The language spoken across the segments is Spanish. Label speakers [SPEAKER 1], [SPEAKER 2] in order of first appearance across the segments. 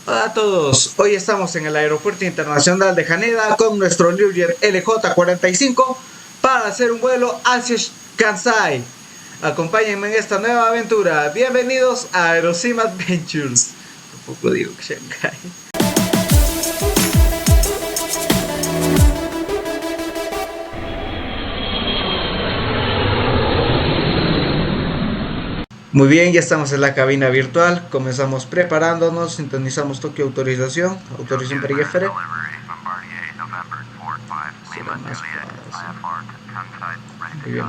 [SPEAKER 1] Hola a todos, hoy estamos en el Aeropuerto Internacional de Haneda con nuestro Learjet LJ-45 para hacer un vuelo hacia Kansai. Acompáñenme en esta nueva aventura. Bienvenidos a Aerosim Adventures. Tampoco digo que Shanghai. Muy bien, ya estamos en la cabina virtual. Comenzamos preparándonos, sintonizamos Tokio autorización periférica. Muy bien.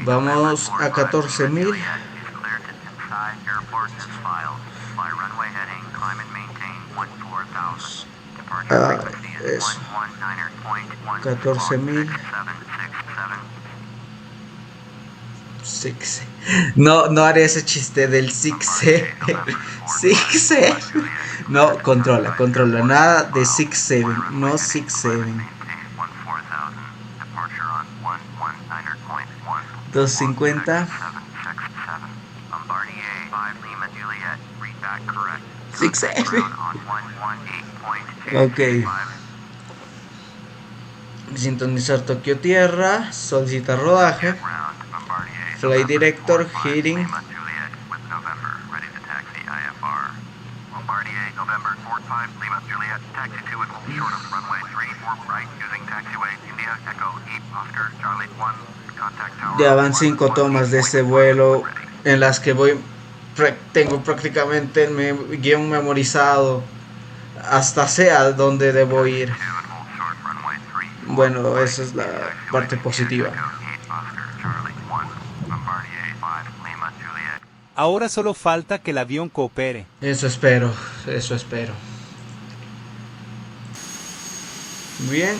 [SPEAKER 1] Vamos a 14.000. Eso. 14.000. No haré ese chiste del 6. No, controla. Nada de 6-7. No 6-7. 250. 6-7. Ok. Sintonizar Tokio Tierra. Solicitar rodaje. Flight Director, heading. Ya van 5 tomas de este vuelo en las que tengo prácticamente mi guión memorizado hasta sea donde debo ir. Bueno, esa es la parte positiva.
[SPEAKER 2] Ahora solo falta que el avión coopere.
[SPEAKER 1] Eso espero. Bien,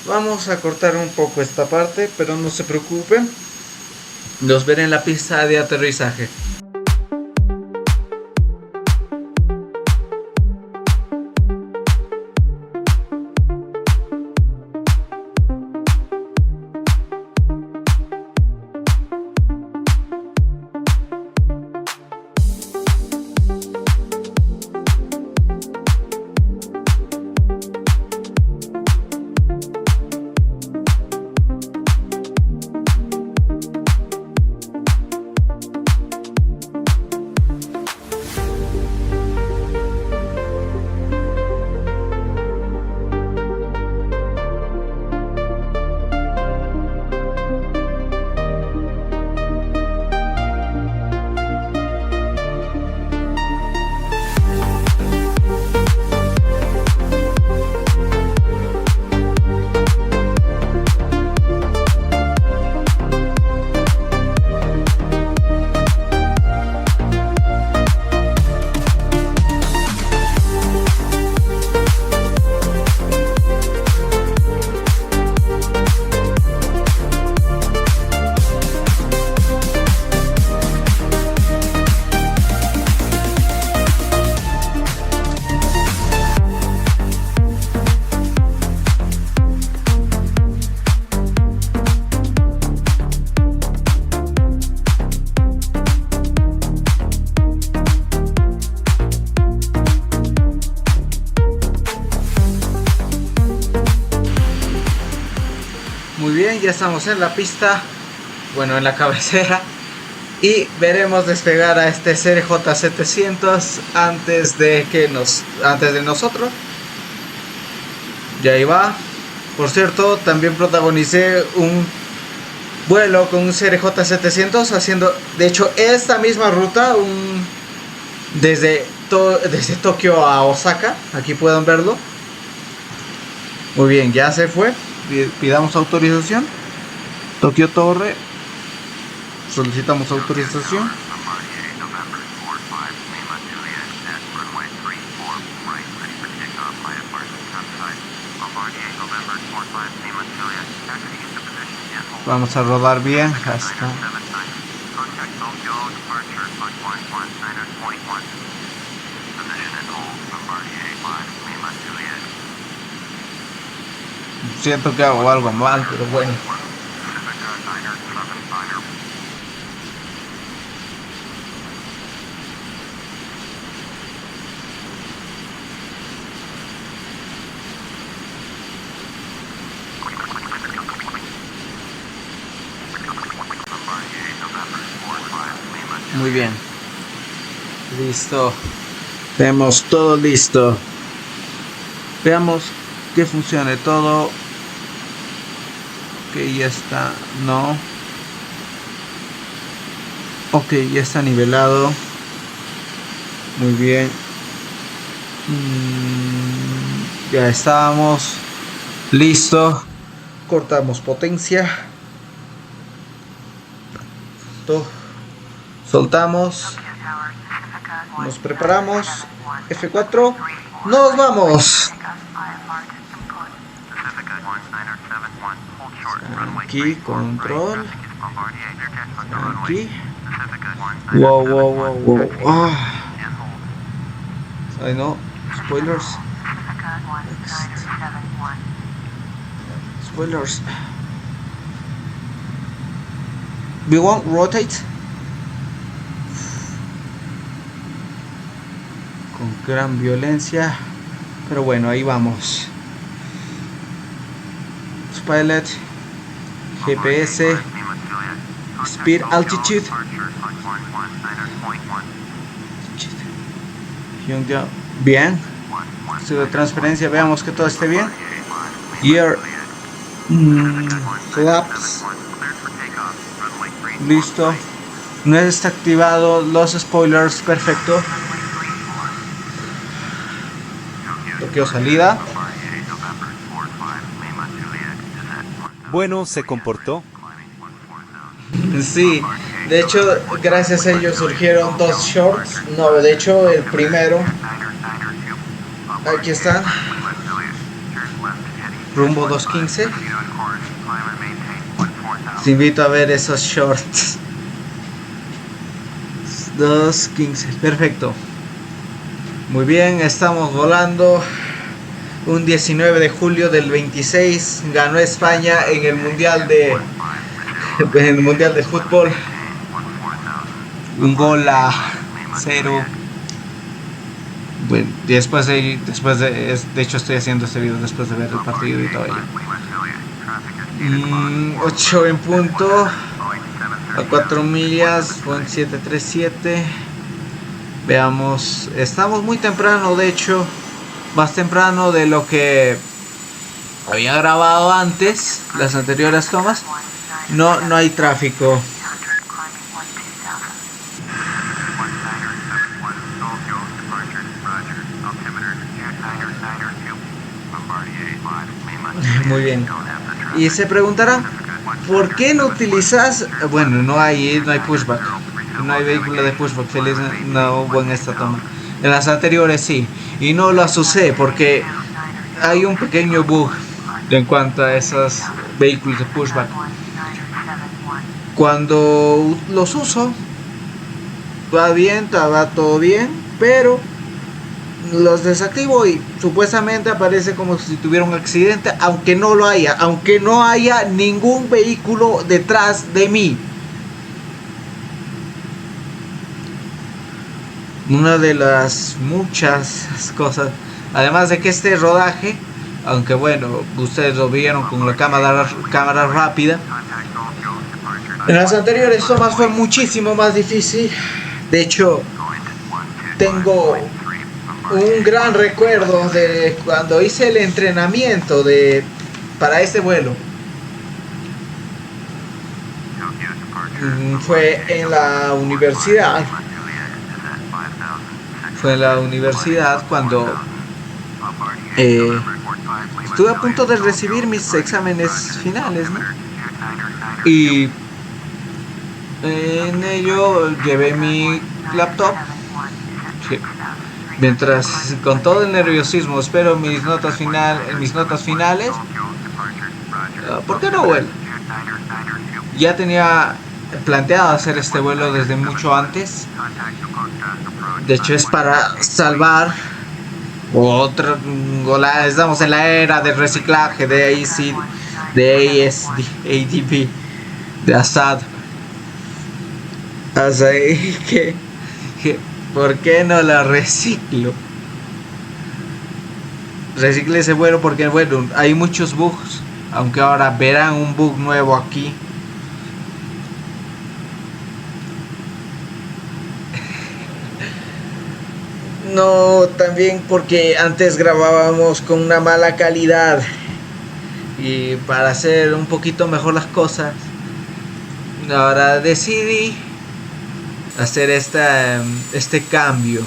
[SPEAKER 1] vamos a cortar un poco esta parte, pero no se preocupen. Los veré en la pista de aterrizaje. Muy bien, ya estamos en la pista, bueno, en la cabecera, y veremos despegar a este CRJ-700 antes de nosotros. Ya ahí va. Por cierto, también protagonicé un vuelo con un CRJ-700 haciendo, de hecho, esta misma ruta, desde Tokio a Osaka. Aquí pueden verlo. Muy bien, ya se fue. Pidamos autorización. Tokio Torre. Solicitamos autorización. Vamos a rodar bien hasta. Siento que hago algo mal, pero bueno. Muy bien. Listo. Tenemos todo listo. Veamos que funcione todo. Ok, ya está. No. Ok, ya está nivelado. Muy bien. Ya estábamos. Listo. Cortamos potencia. Soltamos. Nos preparamos. F4. Nos vamos. Aquí, control. Aquí. Wow. Ay, no. Spoilers. Spoilers. We won't rotate. Con gran violencia. Pero bueno, ahí vamos. Pilot. GPS. Speed, altitude. Bien. Su transferencia, veamos que todo esté bien. Gear. Flaps. Listo. No está activado los spoilers. Perfecto. Bloqueo salida.
[SPEAKER 2] Bueno, se comportó.
[SPEAKER 1] Sí, de hecho, gracias a ellos surgieron dos shorts. No, de hecho, el primero. Aquí están. Rumbo 215. Te invito a ver esos shorts. 215, perfecto. Muy bien, estamos volando. Un 19 de julio del 26 ganó España en el mundial de fútbol. Un gol a 0. Bueno, después de hecho estoy haciendo este video después de ver el partido y todo ello. 8 en punto a 4 millas, 737. Veamos, estamos muy temprano, de hecho, más temprano de lo que había grabado antes, las anteriores tomas. No hay tráfico. Muy bien. Y se preguntarán, ¿por qué no utilizas? Bueno, no hay pushback. No hay vehículo de pushback. Feliz no hubo en esta toma. En las anteriores sí. Y no las usé porque hay un pequeño bug en cuanto a esos vehículos de pushback. Cuando los uso, va bien, va todo bien, pero los desactivo y supuestamente aparece como si tuviera un accidente, aunque no lo haya, aunque no haya ningún vehículo detrás de mí. Una de las muchas cosas, además de que este rodaje, aunque bueno, ustedes lo vieron con la cámara rápida, en las anteriores tomas fue muchísimo más difícil. De hecho, tengo un gran recuerdo de cuando hice el entrenamiento para este vuelo. Fue en la universidad. Cuando estuve a punto de recibir mis exámenes finales, ¿no? Y en ello llevé mi laptop. Sí. Mientras con todo el nerviosismo espero mis notas finales. ¿Por qué no vuelo? Ya tenía planteado hacer este vuelo desde mucho antes. De hecho es para salvar otra. Estamos en la era del reciclaje de ADP, de Assad. Así que ¿por qué no la reciclo? Reciclé ese vuelo porque bueno, hay muchos bugs. Aunque ahora verán un bug nuevo aquí. No, también porque antes grabábamos con una mala calidad y para hacer un poquito mejor las cosas, ahora decidí hacer este cambio.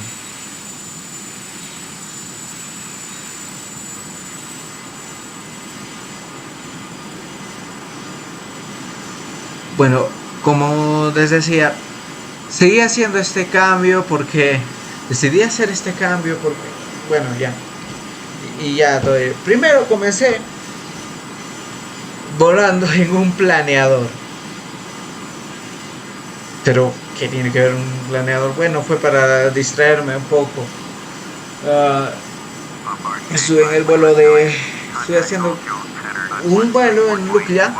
[SPEAKER 1] Bueno, como les decía, seguí haciendo este cambio porque decidí hacer este cambio porque, bueno, ya. Y ya, primero comencé volando en un planeador. Pero, ¿qué tiene que ver un planeador? Bueno, fue para distraerme un poco. Estuve en el vuelo de... Estuve haciendo un vuelo en Lukla,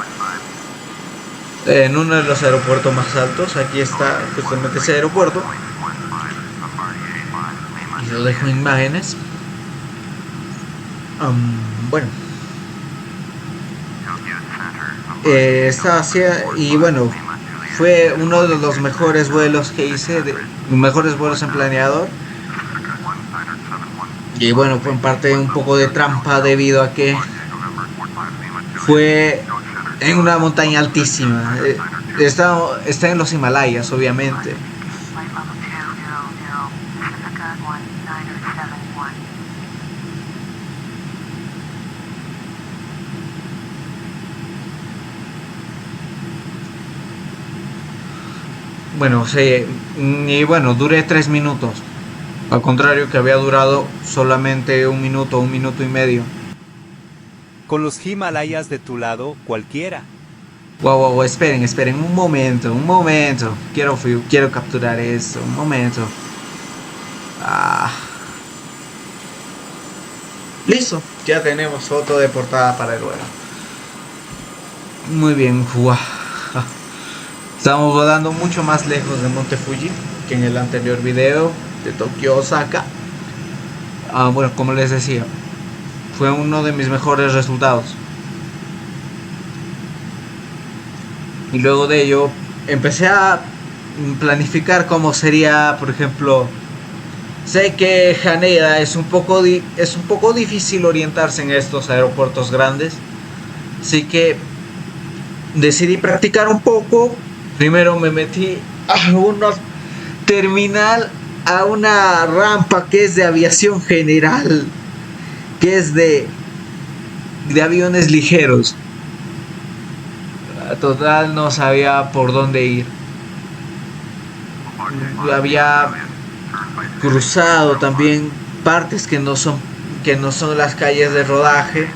[SPEAKER 1] en uno de los aeropuertos más altos. Aquí está justamente ese aeropuerto. Y lo dejo en imágenes. Bueno. Estaba haciendo... Y bueno, fue uno de los mejores vuelos que hice, mejores vuelos en planeador. Y bueno, fue en parte un poco de trampa debido a que fue en una montaña altísima. Está en los Himalayas, obviamente. Bueno, sí, y bueno, duré 3 minutos. Al contrario que había durado solamente un minuto y medio.
[SPEAKER 2] Con los Himalayas de tu lado, cualquiera.
[SPEAKER 1] Wow, esperen, un momento. Quiero capturar esto, un momento. Listo, ya tenemos foto de portada para el vuelo. Muy bien, estamos volando mucho más lejos de Monte Fuji que en el anterior video de Tokio Osaka. Bueno, como les decía, fue uno de mis mejores resultados. Y luego de ello empecé a planificar cómo sería, por ejemplo, sé que Haneda es un poco difícil orientarse en estos aeropuertos grandes, así que decidí practicar un poco. Primero me metí a una terminal, a una rampa que es de aviación general, que es de aviones ligeros. Total, no sabía por dónde ir. Había cruzado también partes que no son las calles de rodaje.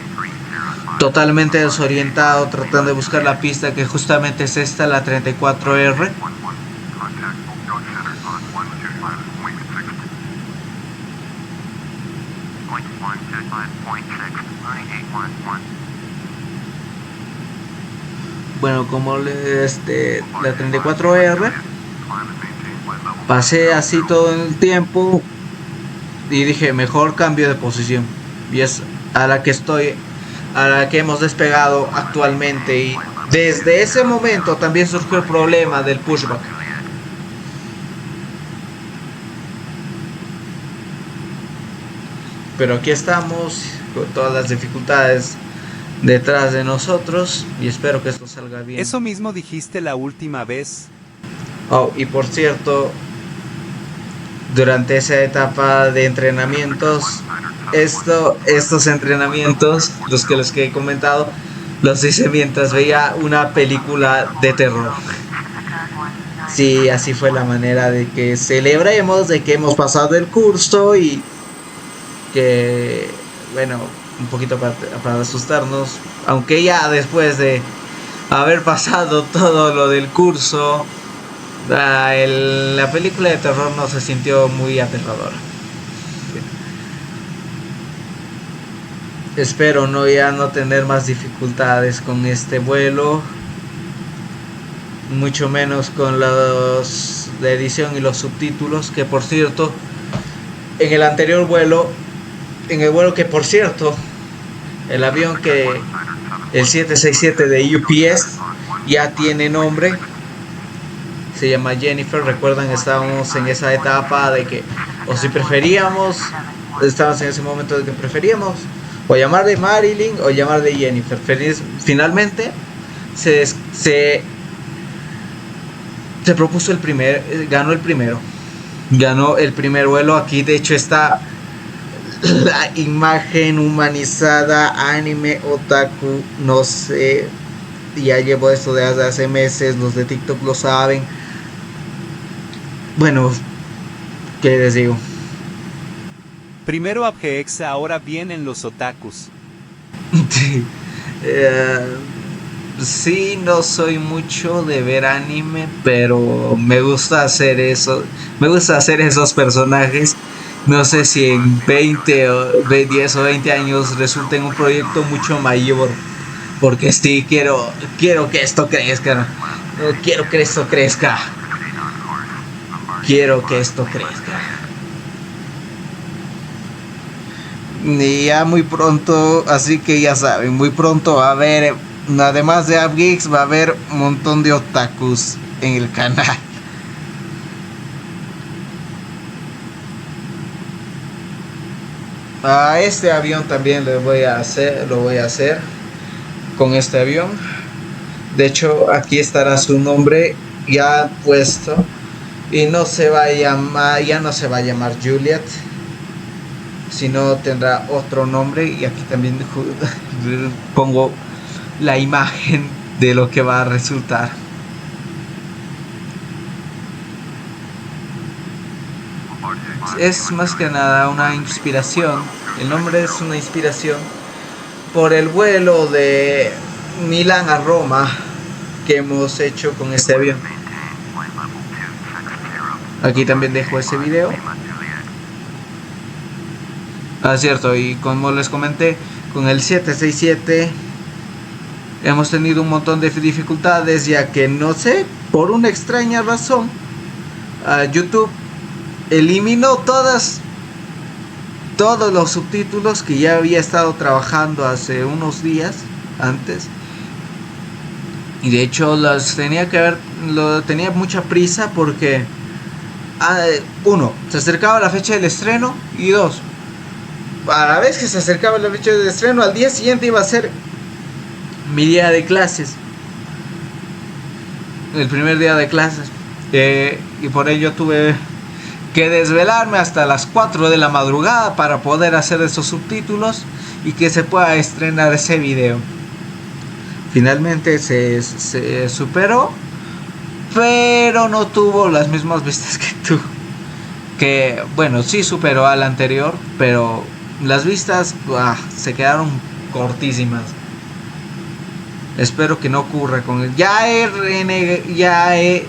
[SPEAKER 1] Totalmente desorientado, tratando de buscar la pista, que justamente es esta, la 34R. Bueno, como la 34R, pasé así todo el tiempo y dije, mejor cambio de posición. Y es a la que hemos despegado actualmente, y desde ese momento también surgió el problema del pushback. Pero aquí estamos con todas las dificultades detrás de nosotros y espero que esto salga bien.
[SPEAKER 2] Eso mismo dijiste la última vez.
[SPEAKER 1] Y por cierto, durante esa etapa de entrenamientos, estos entrenamientos, los que he comentado, los hice mientras veía una película de terror. Sí, así fue la manera de que celebremos de que hemos pasado el curso y que, bueno, un poquito para asustarnos, aunque ya después de haber pasado todo lo del curso, la película de terror no se sintió muy aterradora. Espero no tener más dificultades con este vuelo, mucho menos con los de edición y los subtítulos, que por cierto, en el anterior vuelo, que por cierto, el avión el 767 de UPS ya tiene nombre, se llama Jennifer. Recuerdan, estábamos en esa etapa de que, o si preferíamos, estábamos en ese momento de que preferíamos o llamarle Marilyn o llamarle Jennifer. Finalmente se propuso el ganó el primero. Ganó el primer vuelo. Aquí de hecho está la imagen humanizada, anime otaku, no sé, ya llevo esto desde hace meses, los de TikTok lo saben. Bueno, ¿qué les digo?
[SPEAKER 2] Primero AbGeX, ahora vienen los otakus.
[SPEAKER 1] Sí, no soy mucho de ver anime, pero me gusta hacer eso. Me gusta hacer esos personajes. No sé si en 20 o 10 o 20 años resulte en un proyecto mucho mayor. Porque sí, quiero que esto crezca. Quiero que esto crezca. Quiero que esto crezca. Y ya muy pronto, así que ya saben, muy pronto va a haber, además de AbGeeks, va a haber un montón de otakus en el canal. A este avión también lo voy a hacer con este avión. De hecho, aquí estará su nombre ya puesto y no se va a llamar, ya no se va a llamar Juliet, sino tendrá otro nombre. Y aquí también pongo la imagen de lo que va a resultar. Es más que nada una inspiración. El nombre es una inspiración por el vuelo de Milán a Roma que hemos hecho con este avión. Aquí también dejo ese video. Cierto, y como les comenté, con el 767 hemos tenido un montón de dificultades, ya que no sé, por una extraña razón, YouTube eliminó todos los subtítulos que ya había estado trabajando hace unos días antes. Y de hecho tenía mucha prisa porque uno, se acercaba la fecha del estreno, y dos, a la vez que se acercaba la fecha del estreno, al día siguiente iba a ser mi día de clases, el primer día de clases, y por ello tuve que desvelarme hasta las 4 de la madrugada para poder hacer esos subtítulos y que se pueda estrenar ese video. Finalmente se superó, pero no tuvo las mismas vistas que tú. Que bueno, sí superó al anterior, pero las vistas se quedaron cortísimas. Espero que no ocurra con él.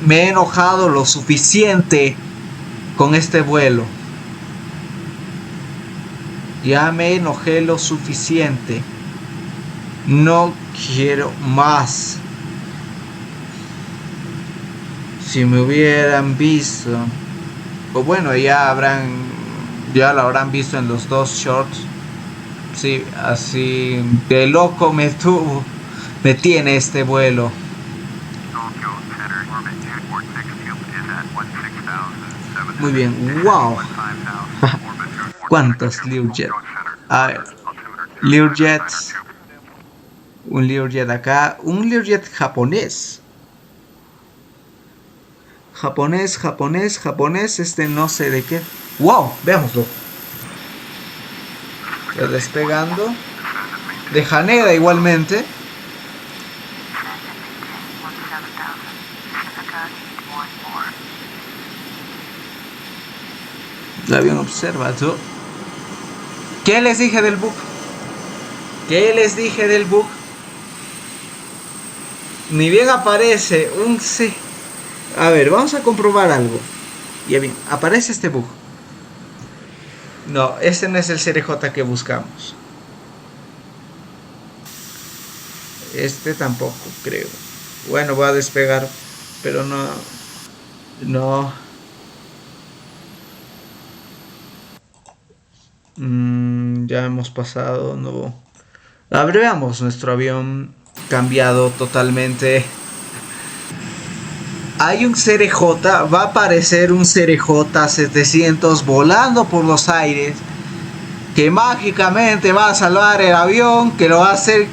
[SPEAKER 1] Me he enojado lo suficiente con este vuelo. Ya me enojé lo suficiente. No quiero más. Si me hubieran visto, o bueno, ya lo habrán visto en los dos shorts. Sí, así de loco me tiene este vuelo. Muy bien, wow. ¿Cuántos Learjet? A ver, Learjets. Un Learjet acá. Un Learjet japonés. Japonés. Este no sé de qué. Wow, veámoslo. Está despegando. De Haneda igualmente. El avión observa, ¿no? ¿Qué les dije del bug? Ni bien aparece un C. A ver, vamos a comprobar algo. Ya bien, aparece este bug. No, este no es el CRJ que buscamos. Este tampoco, creo. Bueno, voy a despegar, pero no. Ya hemos pasado, no. A ver, veamos nuestro avión cambiado totalmente. hay un CRJ, va a aparecer un CRJ 700 volando por los aires, que mágicamente va a salvar el avión, que lo va a hacer,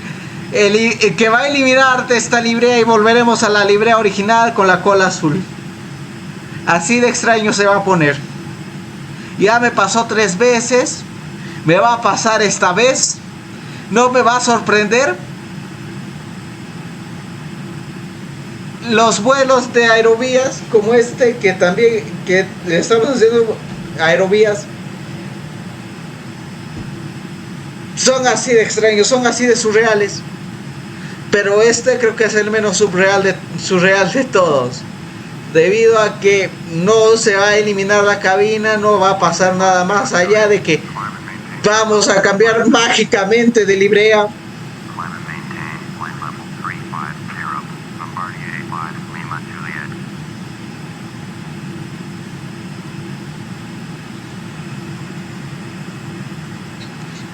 [SPEAKER 1] que va a eliminarte esta librea y volveremos a la librea original con la cola azul. Así de extraño se va a poner. Ya me pasó 3 veces, me va a pasar esta vez, no me va a sorprender. Los vuelos de aerovías como este, que también que estamos haciendo aerovías, son así de extraños, son así de surreales. Pero este creo que es el menos surreal de todos. Debido a que no se va a eliminar la cabina, no va a pasar nada más allá de que vamos a cambiar mágicamente de librea.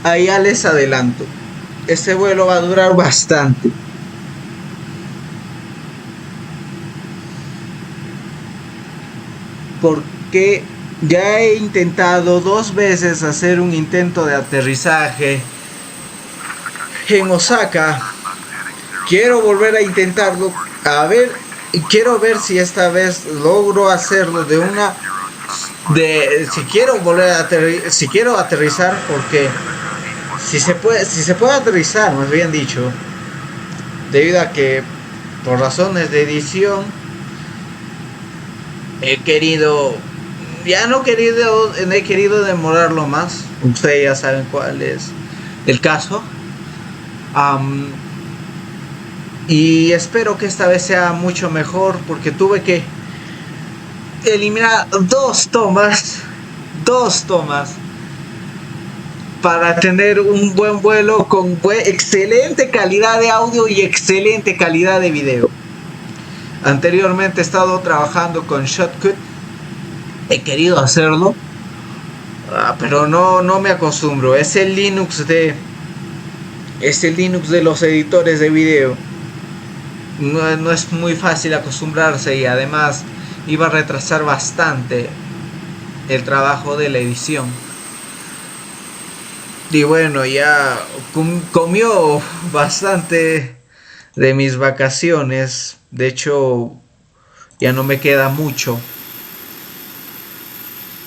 [SPEAKER 1] Ahí ya les adelanto, este vuelo va a durar bastante. Porque ya he intentado 2 veces hacer un intento de aterrizaje en Osaka. Quiero volver a intentarlo, a ver, quiero ver si esta vez logro hacerlo si quiero volver a si quiero aterrizar, porque si se puede aterrizar, más bien dicho, debido a que por razones de edición he querido demorarlo más. Ustedes ya saben cuál es el caso. Y espero que esta vez sea mucho mejor, porque tuve que eliminar 2 tomas para tener un buen vuelo con excelente calidad de audio y excelente calidad de video. Anteriormente he estado trabajando con Shotcut, he querido hacerlo, pero no me acostumbro. Es el Linux de los editores de video. No es muy fácil acostumbrarse, y además iba a retrasar bastante el trabajo de la edición. Y bueno, ya comió bastante de mis vacaciones. De hecho, ya no me queda mucho.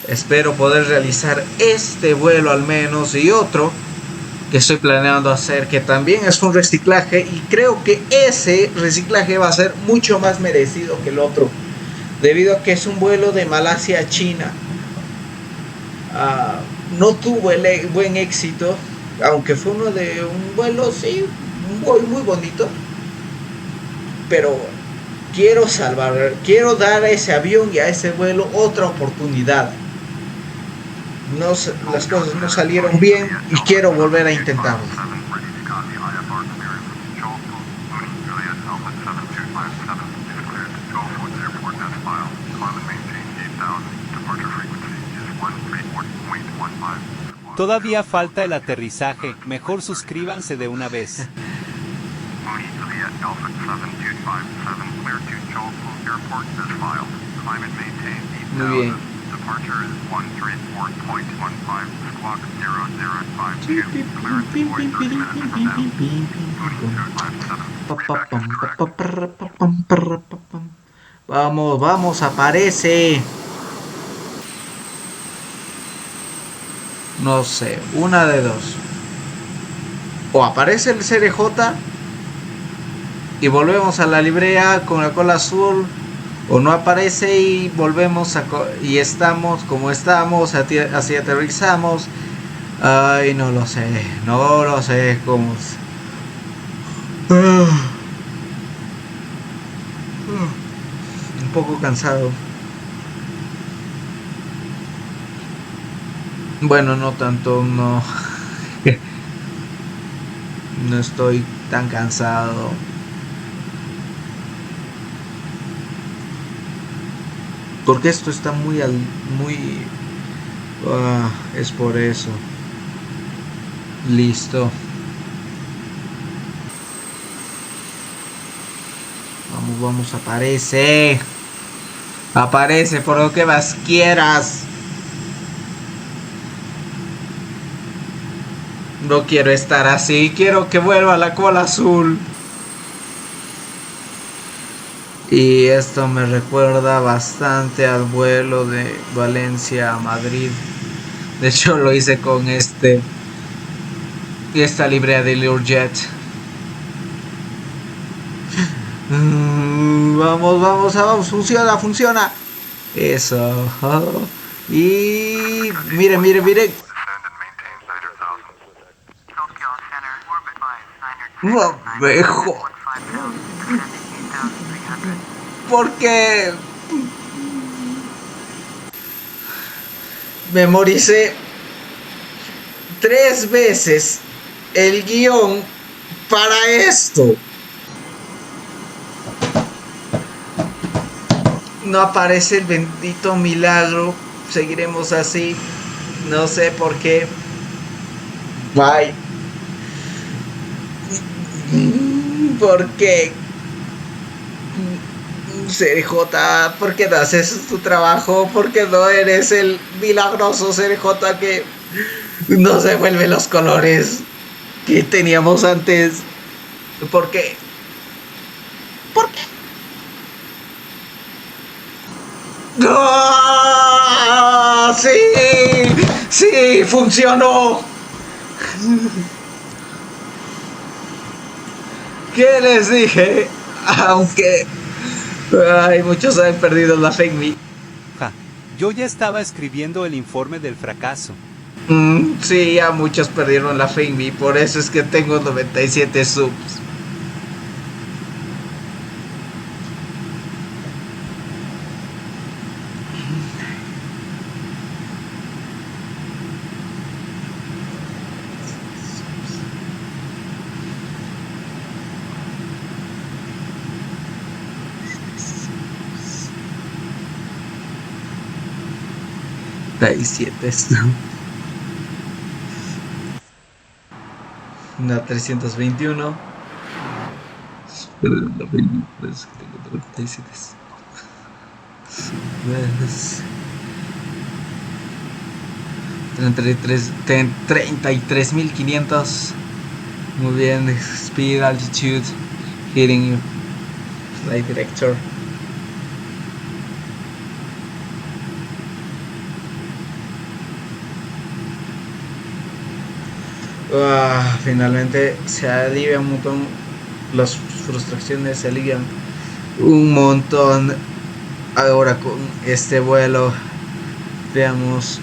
[SPEAKER 1] Espero poder realizar este vuelo al menos, y otro que estoy planeando hacer, que también es un reciclaje, y creo que ese reciclaje va a ser mucho más merecido que el otro, debido a que es un vuelo de Malasia a China. No tuvo buen éxito, aunque fue un vuelo, sí, muy bonito, pero quiero dar a ese avión y a ese vuelo otra oportunidad. Las cosas no salieron bien y quiero volver a intentarlo.
[SPEAKER 2] Todavía falta el aterrizaje, mejor suscríbanse de una vez.
[SPEAKER 1] Muy bien. Vamos, aparece. No sé, una de dos. O aparece el CRJ y volvemos a la librea con la cola azul, o no aparece y volvemos y estamos como estamos, así aterrizamos. Ay, no lo sé cómo. Un poco cansado. Bueno, no tanto, no. No estoy tan cansado. Porque esto está muy es por eso. Listo. Vamos, aparece. Aparece por lo que más quieras. No quiero estar así, quiero que vuelva la cola azul. Y esto me recuerda bastante al vuelo de Valencia a Madrid. De hecho lo hice con esta librea de Learjet. Vamos, vamos, vamos, funciona, funciona. Eso. Y mire, mire, mire. Mejor. Porque memoricé 3 veces el guión para esto. No aparece el bendito milagro. Seguiremos así. No sé por qué. Bye. ¿Por qué? CRJ, ¿por qué no haces tu trabajo? ¿Por qué no eres el milagroso CRJ que no se vuelven los colores que teníamos antes? ¿Por qué? ¿Por qué? ¡Oh! ¡Sí! ¡Sí! ¡Funcionó! ¿Qué les dije? Aunque ay, muchos han perdido la fe en mí.
[SPEAKER 2] Ja, yo ya estaba escribiendo el informe del fracaso.
[SPEAKER 1] Sí, ya muchos perdieron la fe en mí. Por eso es que tengo 97 subs. Una 321. Pero la película es que tengo 97. 33.500. Muy bien. Speed, altitude, hitting you. Flight director. Finalmente se alivia un montón. Las frustraciones se alivian un montón ahora con este vuelo. Veamos.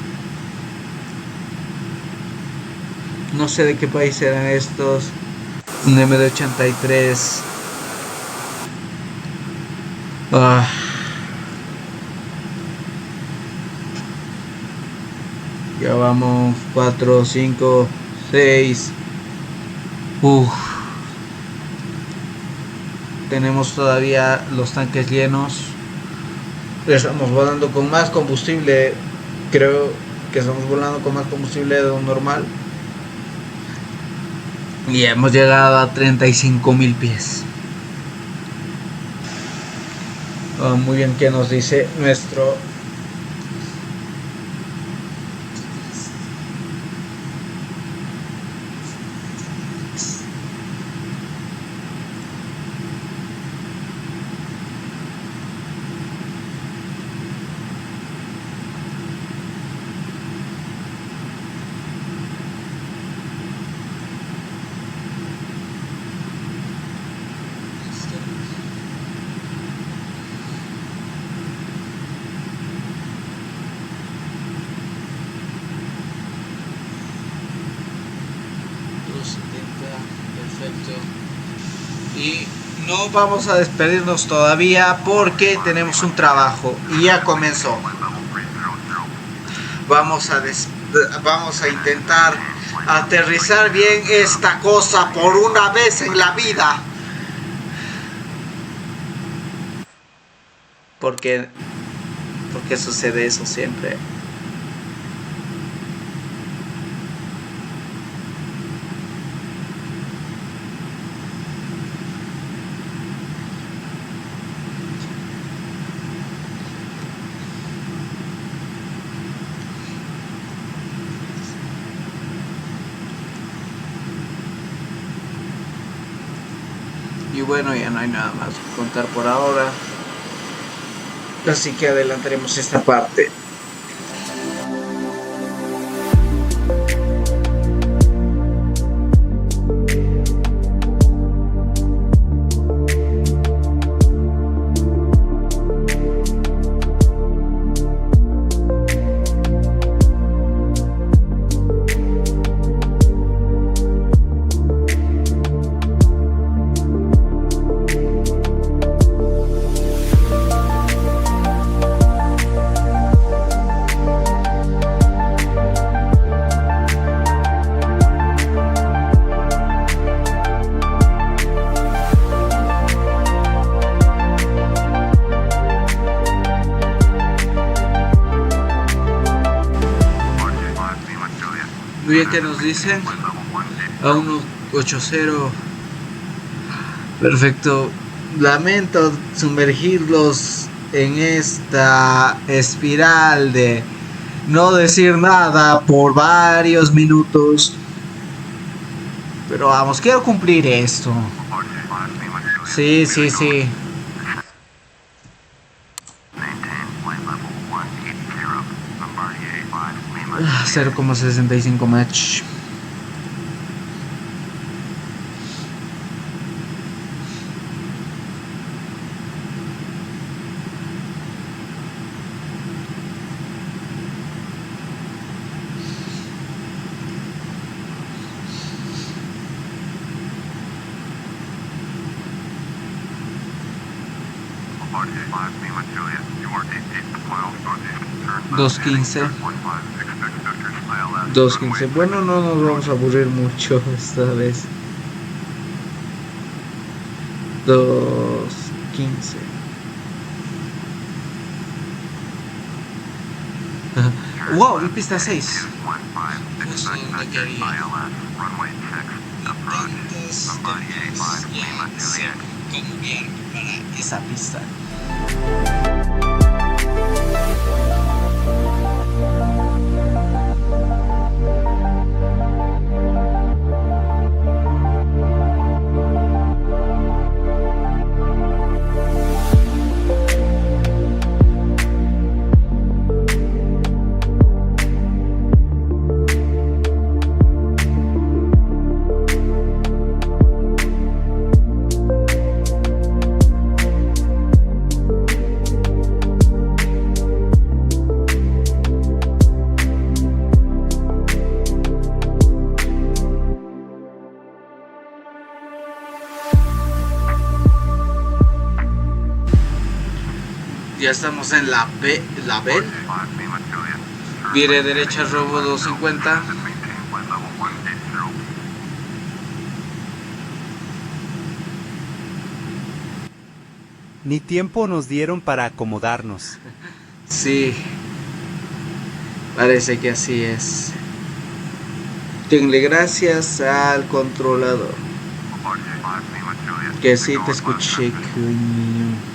[SPEAKER 1] No sé de qué país eran estos. Un MD-83. Ya vamos 4, 5, 6. Tenemos todavía los tanques llenos. Estamos volando con más combustible. Creo que estamos volando con más combustible de lo normal. Y hemos llegado a 35.000 pies. Muy bien, ¿qué nos dice nuestro? Perfecto. Y no vamos a despedirnos todavía porque tenemos un trabajo y ya comenzó. Vamos a intentar aterrizar bien esta cosa por una vez en la vida. Porque sucede eso siempre. Y bueno, ya no hay nada más que contar por ahora. Así que adelantaremos esta parte. Muy bien, que nos dicen a 180. Perfecto. Lamento sumergirlos en esta espiral de no decir nada por varios minutos. Pero vamos, quiero cumplir esto. Sí. 0,65 match. Dos 2.15. Bueno, no nos vamos a aburrir mucho esta vez. 2.15. Wow, en pista 6. Justo donde quería. Como bien para esa pista. Ya estamos en la B. Vire derecha, robo 250.
[SPEAKER 2] Ni tiempo nos dieron para acomodarnos.
[SPEAKER 1] Sí, parece que así es. Denle gracias al controlador. Que sí te escuché, coño.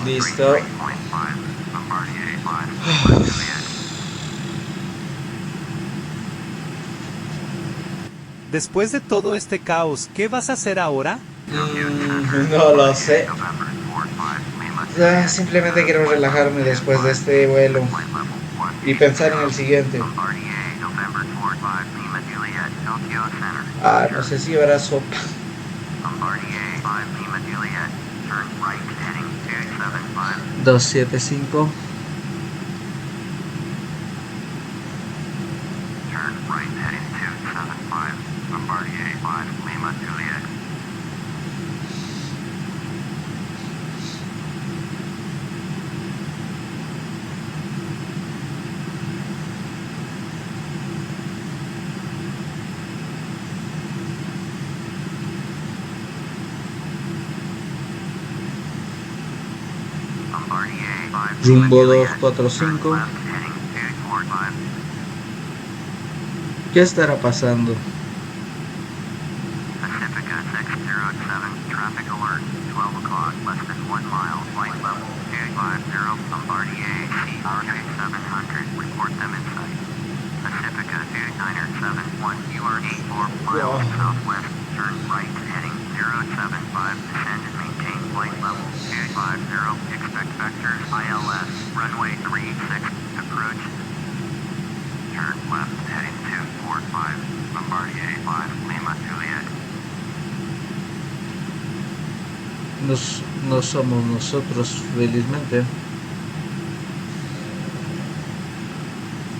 [SPEAKER 1] Listo.
[SPEAKER 2] Después de todo este caos, ¿qué vas a hacer ahora?
[SPEAKER 1] No lo sé. Simplemente quiero relajarme después de este vuelo y pensar en el siguiente. No sé si habrá sopa. 275. Rumbo 245. ¿Qué estará pasando?
[SPEAKER 3] Pacifica 607, traffic alert, 12 o'clock, less than 1 mile, flight level 250, Bombardier CRJ700, report them in sight. Pacifica 2971, you are 84 miles southwest, turn right, heading 075, descend and maintain flight level 250, expect vectors ILS, runway 36, approach. Turn left, heading 245, Bombardier 5, Lima, Juliet.
[SPEAKER 1] No somos nosotros, felizmente.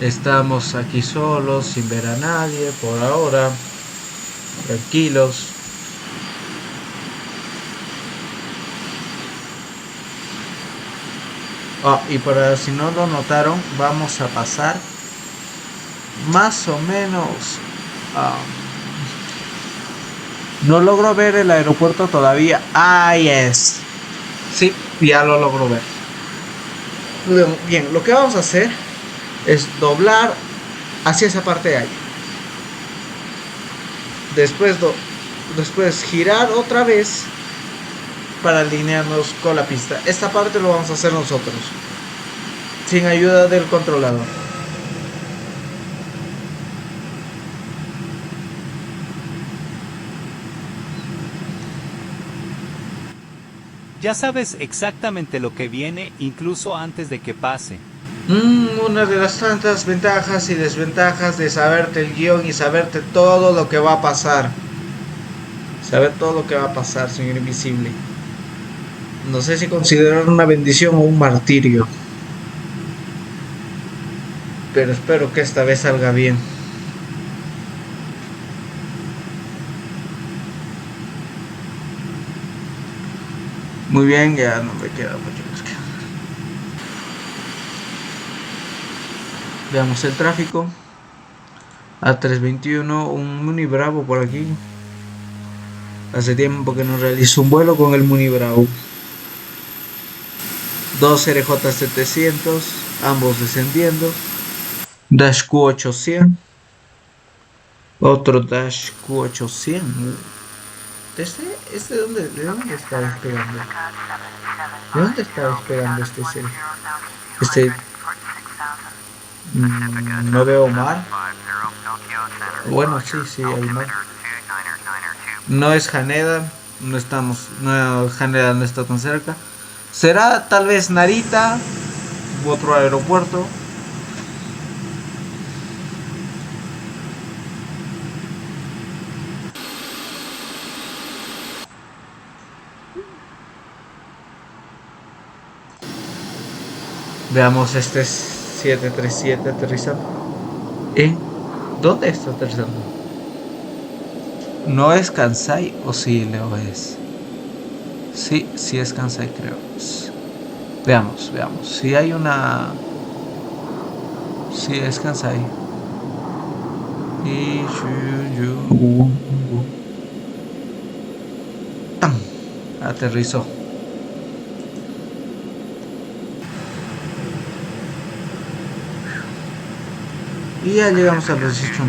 [SPEAKER 1] Estamos aquí solos, sin ver a nadie, por ahora. Tranquilos. Y para si no lo notaron, vamos a pasar más o menos. No logro ver el aeropuerto todavía. Ahí es. Sí, ya lo logro ver. Bien, lo que vamos a hacer es doblar hacia esa parte de ahí. Después girar otra vez para alinearnos con la pista. Esta parte lo vamos a hacer nosotros, sin ayuda del controlador.
[SPEAKER 2] Ya sabes exactamente lo que viene, incluso antes de que pase.
[SPEAKER 1] Una de las tantas ventajas y desventajas de saberte el guión y saberte todo lo que va a pasar. Saber todo lo que va a pasar, señor Invisible. No sé si considerar una bendición o un martirio, pero espero que esta vez salga bien. Muy bien, ya no me queda mucho más que... Veamos el tráfico. A321, un Muni Bravo por aquí. Hace tiempo que no realizo un vuelo con el Muni Bravo. Dos RJ700, ambos descendiendo. Dash Q800. Otro Dash Q800. ¿De dónde está despegando? ¿De dónde está despegando no veo mar. Bueno, sí, hay mar. No es Haneda. Haneda no está tan cerca. Será tal vez Narita u otro aeropuerto. Veamos este 737 aterrizando. ¿Dónde está aterrizando? ¿No es Kansai o sí lo es? Sí es Kansai, creo. Veamos. Si hay una... Sí es Kansai. Aterrizó. Y ya llegamos al registro.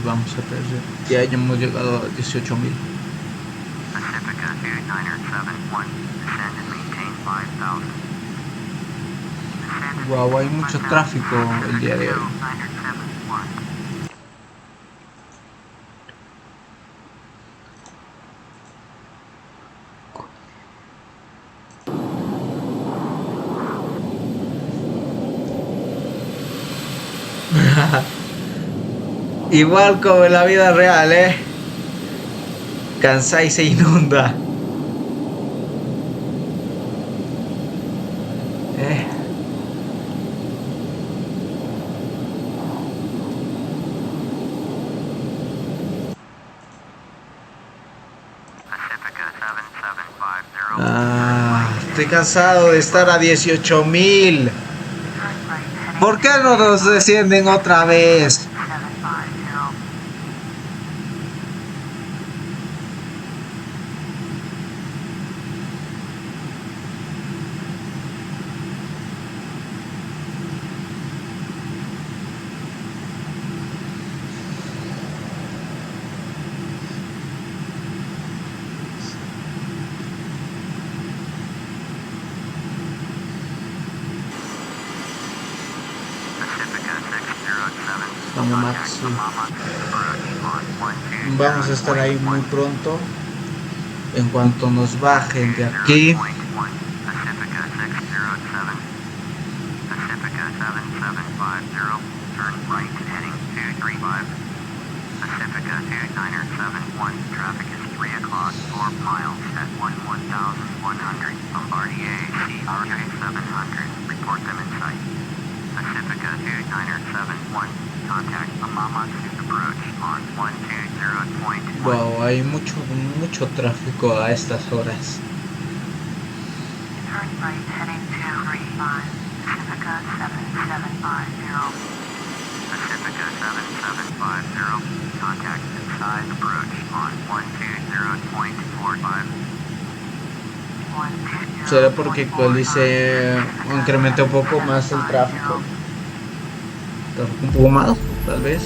[SPEAKER 1] Vamos a perder. Ya hemos llegado a 18.000. Wow, hay mucho tráfico el día de hoy. Igual como en la vida real, Kansai se inunda. Estoy cansado de estar a 18.000. ¿Por qué no nos descienden otra vez? Hamamatsu. Vamos a estar ahí muy pronto. En cuanto nos bajen de aquí.
[SPEAKER 3] Pacifica 7750, turn right heading 235. Pacifica 2971, traffic is 3 o'clock, 4 miles at 11,100. Bombardier CRJ700, report them in sight. Pacifica 2971, contact Hamamatsu approach on 120.1.
[SPEAKER 1] Wow, hay mucho tráfico a estas horas.
[SPEAKER 3] Turn right heading 235, Pacifica 7750. Pacifica 7750, contact inside approach on 120.45.
[SPEAKER 1] ¿Será porque actualice o incremente un poco más el tráfico? Un poco más, tal vez.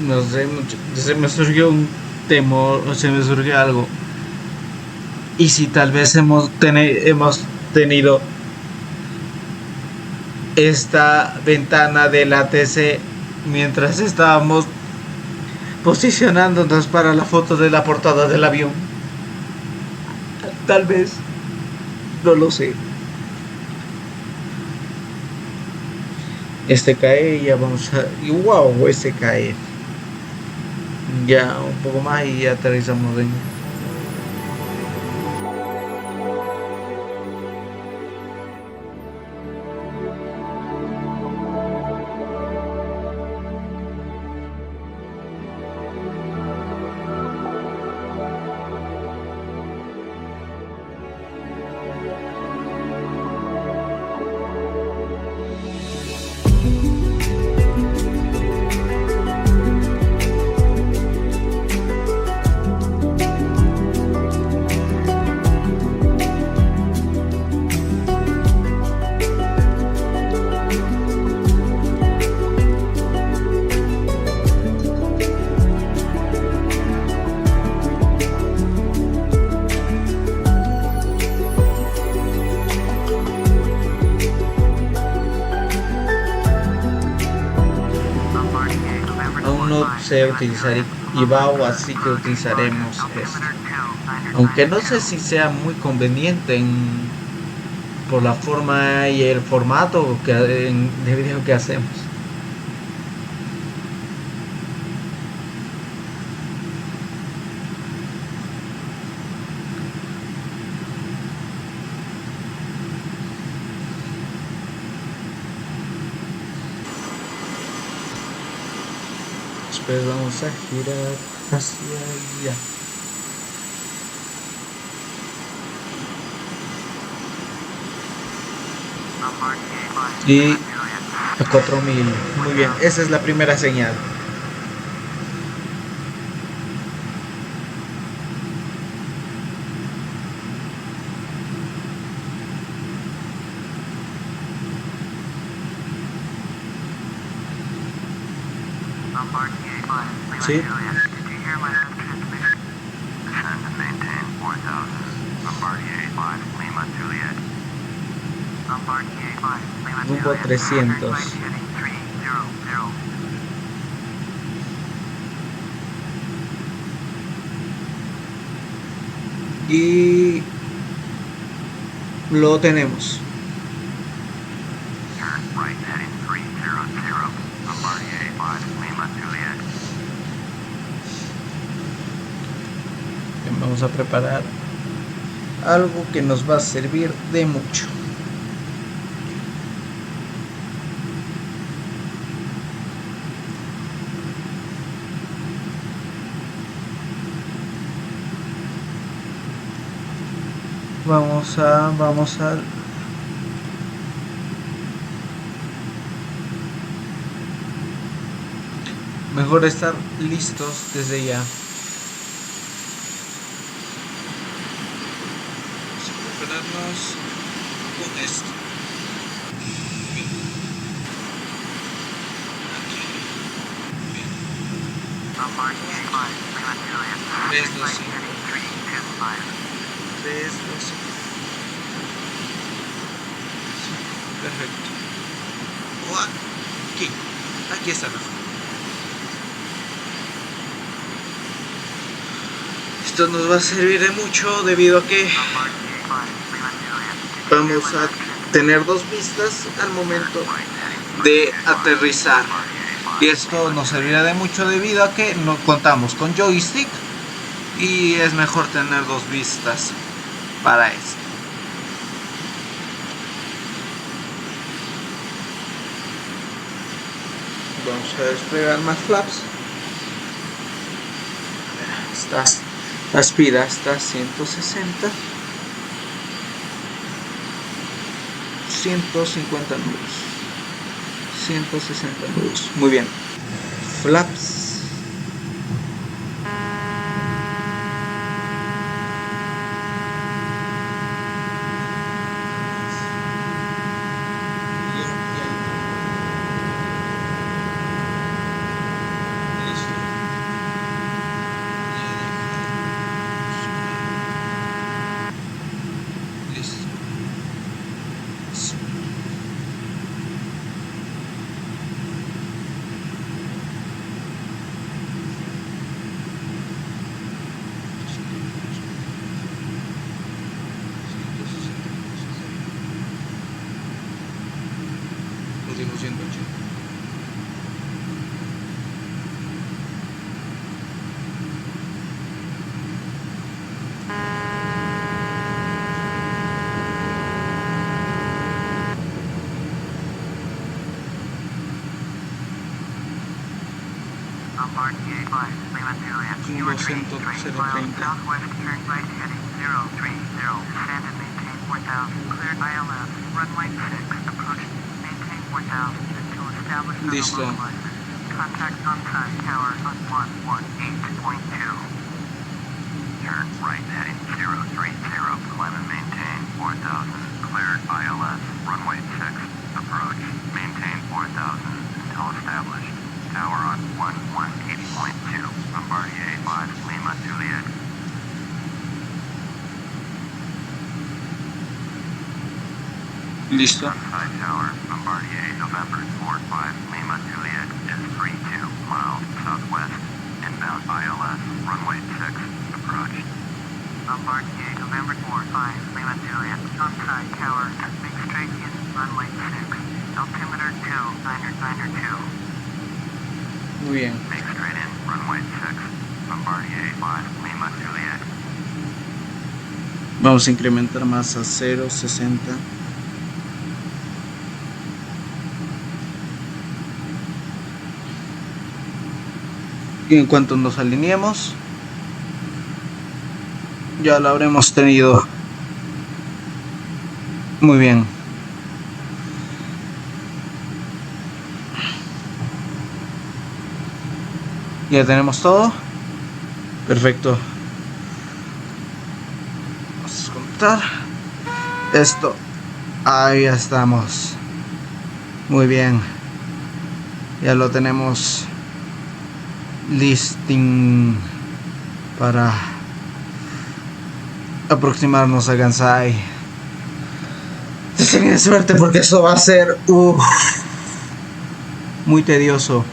[SPEAKER 1] No sé, se me surgió un temor, o se me surgió algo. Y si tal vez hemos tenido esta ventana del ATC mientras estábamos posicionándonos para la foto de la portada del avión. Tal vez, no lo sé. Este cae, ya vamos a... y wow, este cae. Ya un poco más y ya aterrizamos en... no sé utilizar IBAO, así que utilizaremos esto. Aunque no sé si sea muy conveniente por la forma y el formato de video que hacemos. Después vamos a girar hacia allá. Y a 4000. Muy bien, esa es la primera señal. Sí. Rumbo 300. Y lo tenemos. Bien, vamos a preparar algo que nos va a servir de mucho. Vamos a mejor estar listos desde ya. Vamos a prepararnos con esto. Bien. Aquí. Bien. 312. 312. Perfecto. Aquí está mejor. Esto nos va a servir de mucho debido a que vamos a tener dos vistas al momento de aterrizar. Y esto nos servirá de mucho debido a que no contamos con joystick y es mejor tener dos vistas para esto. Vamos a desplegar más flaps. La speed hasta 160, 150 nudos, 160 nudos. Muy bien. Flaps. Digo 180. Rumbo 030. Listo.
[SPEAKER 3] Turn right heading 030, climb and maintain 4000, cleared ILS, runway 6, approach, maintain 4000 until established, tower on 180.2, Bombardier 5, Lima, Juliet.
[SPEAKER 1] Listo.
[SPEAKER 3] Side tower, Bombardier, November 45, Lima, Juliet, is 32 miles south
[SPEAKER 1] Muy bien.
[SPEAKER 3] Make straight in, runway 6, Bombardier 5, Lima, Juliet.
[SPEAKER 1] Vamos a incrementar más a 0.60. Y en cuanto nos alineemos, ya lo habremos tenido. Muy bien. Ya tenemos todo. Perfecto. Vamos a contar esto. Ahí estamos. Muy bien. Ya lo tenemos listing para aproximarnos a Kansai. Tienen suerte porque esto va a ser muy tedioso.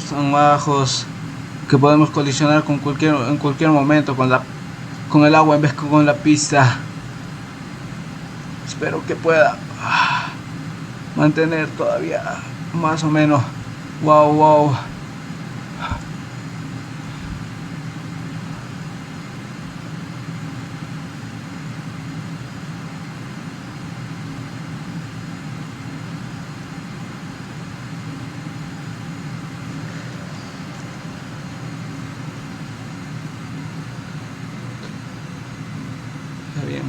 [SPEAKER 1] Son bajos que podemos colisionar con en cualquier momento con el agua en vez que con la pista. Espero que pueda mantener todavía más o menos. Wow. Está bien.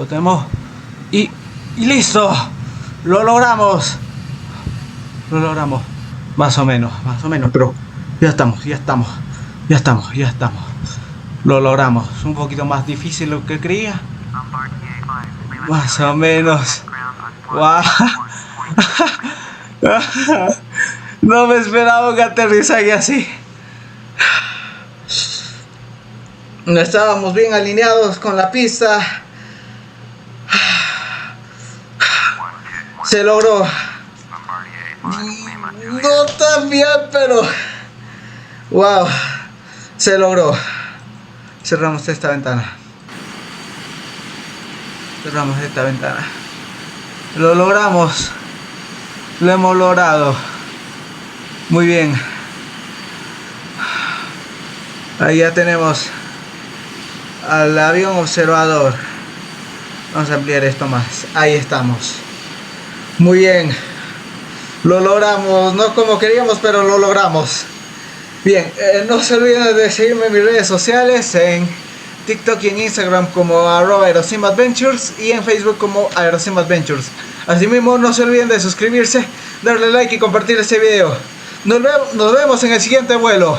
[SPEAKER 1] Tenemos y listo, lo logramos, más o menos, pero ya estamos, lo logramos. Es un poquito más difícil de lo que creía, Más o menos. Wow. No me esperaba un aterrizaje así. No estábamos bien alineados con la pista. Se logró. No tan bien, pero wow, se logró. Cerramos esta ventana. Cerramos esta ventana. Lo logramos. Lo hemos logrado. Muy bien. Ahí ya tenemos al avión observador. Vamos a ampliar esto más. Ahí estamos. Muy bien. Lo logramos. No como queríamos, pero lo logramos. Bien. No se olviden de seguirme en mis redes sociales. En TikTok y en Instagram como @AeroSimAdventures y en Facebook como AeroSimAdventures. Asimismo, no se olviden de suscribirse, darle like y compartir este video. Nos vemos en el siguiente vuelo.